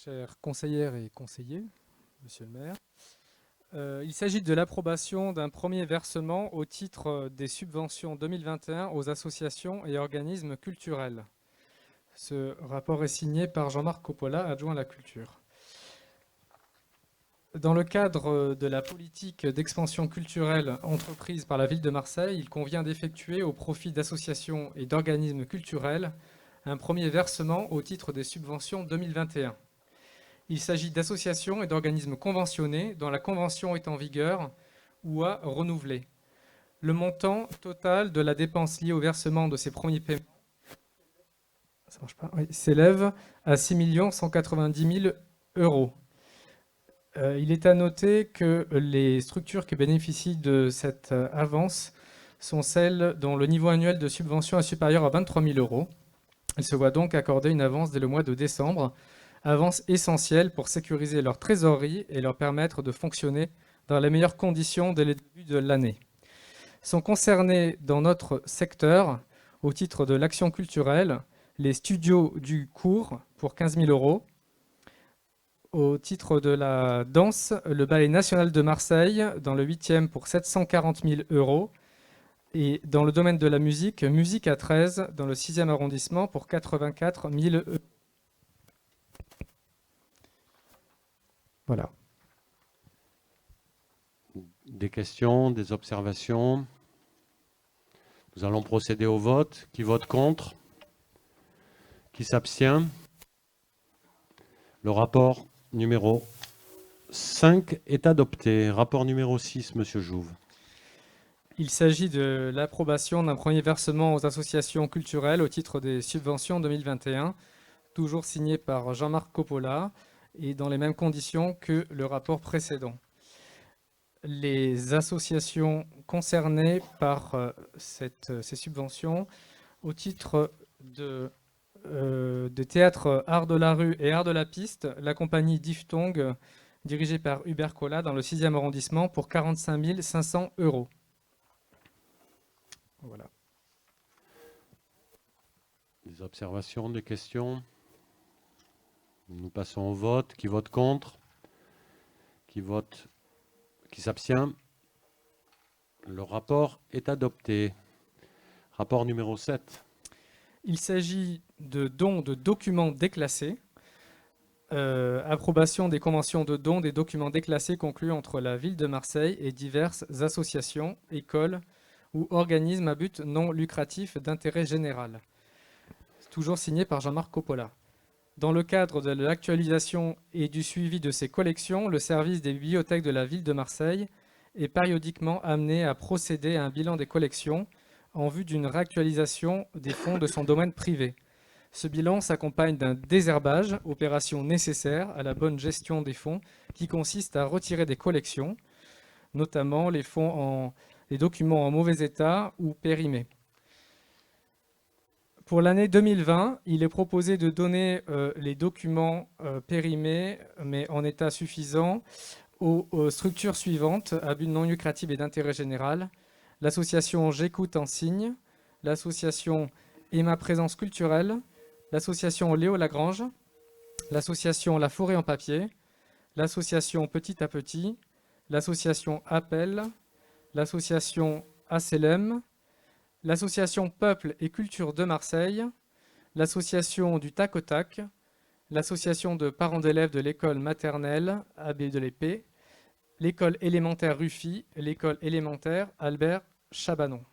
Chères conseillères et conseillers, monsieur le maire, il s'agit de l'approbation d'un premier versement au titre des subventions 2021 aux associations et organismes culturels. Ce rapport est signé par Jean-Marc Coppola, adjoint à la culture. Dans le cadre de la politique d'expansion culturelle entreprise par la ville de Marseille, il convient d'effectuer au profit d'associations et d'organismes culturels un premier versement au titre des subventions 2021. Il s'agit d'associations et d'organismes conventionnés dont la convention est en vigueur ou à renouveler. Le montant total de la dépense liée au versement de ces premiers paiements s'élève à 6 190 000 euros. Il est à noter que les structures qui bénéficient de cette avance sont celles dont le niveau annuel de subvention est supérieur à 23 000 euros. Elles se voient donc accorder une avance dès le mois de décembre, avance essentielle pour sécuriser leur trésorerie et leur permettre de fonctionner dans les meilleures conditions dès le début de l'année. Sont concernés dans notre secteur, au titre de l'action culturelle, les studios du cours pour 15 000 euros, au titre de la danse, le Ballet national de Marseille, dans le 8e pour 740 000 euros. Et dans le domaine de la musique, Musique à 13, dans le 6e arrondissement, pour 84 000 euros. Voilà. Des questions, des observations? Nous allons procéder au vote. Qui vote contre? Qui s'abstient? Le rapport numéro 5 est adopté. Rapport numéro 6, Monsieur Jouve. Il s'agit de l'approbation d'un premier versement aux associations culturelles au titre des subventions 2021, toujours signé par Jean-Marc Coppola et dans les mêmes conditions que le rapport précédent. Les associations concernées par ces subventions au titre de théâtre Art de la rue et Art de la piste, la compagnie Diphtongue, dirigée par Hubert Collat, dans le 6e arrondissement, pour 45 500 euros. Voilà. Des observations, des questions? Nous passons au vote. Qui vote contre? Qui s'abstient? Le rapport est adopté. Rapport numéro 7. Il s'agit de dons de documents déclassés. Approbation des conventions de dons des documents déclassés conclus entre la ville de Marseille et diverses associations, écoles ou organismes à but non lucratif d'intérêt général. Toujours signé par Jean-Marc Coppola. Dans le cadre de l'actualisation et du suivi de ces collections, le service des bibliothèques de la ville de Marseille est périodiquement amené à procéder à un bilan des collections en vue d'une réactualisation des fonds de son domaine privé. Ce bilan s'accompagne d'un désherbage, opération nécessaire à la bonne gestion des fonds, qui consiste à retirer des collections, notamment les documents en mauvais état ou périmés. Pour l'année 2020, il est proposé de donner les documents périmés, mais en état suffisant, aux structures suivantes à but non lucratif et d'intérêt général: l'association J'écoute en signe, l'association Et ma présence culturelle, l'association Léo Lagrange, l'association La Forêt en papier, l'association Petit à Petit, l'association Appel, l'association ACLM, l'association Peuple et Culture de Marseille, l'association du Tac au Tac, l'association de parents d'élèves de l'école maternelle Abbé de l'Épée, l'école élémentaire Ruffi, l'école élémentaire Albert Chabanon.